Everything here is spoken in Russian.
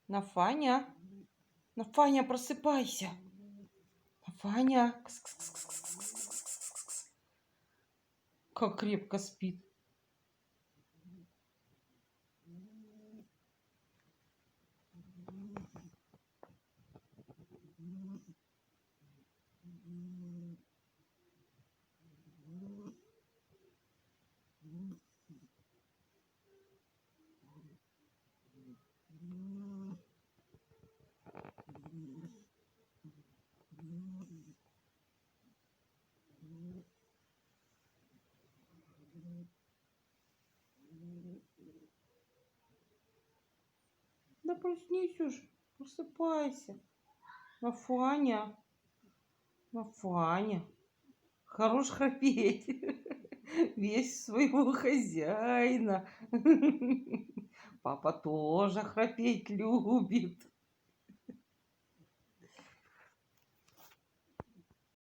Нафаня, Нафаня, просыпайся. Нафаня. Кс-кс-кс-кс-кс-кс-кс-кс-кс. Как крепко спит. Да проснись уж, просыпайся. Нафаня, Нафаня, хорош храпеть. Весь своего хозяина. Папа тоже храпеть любит.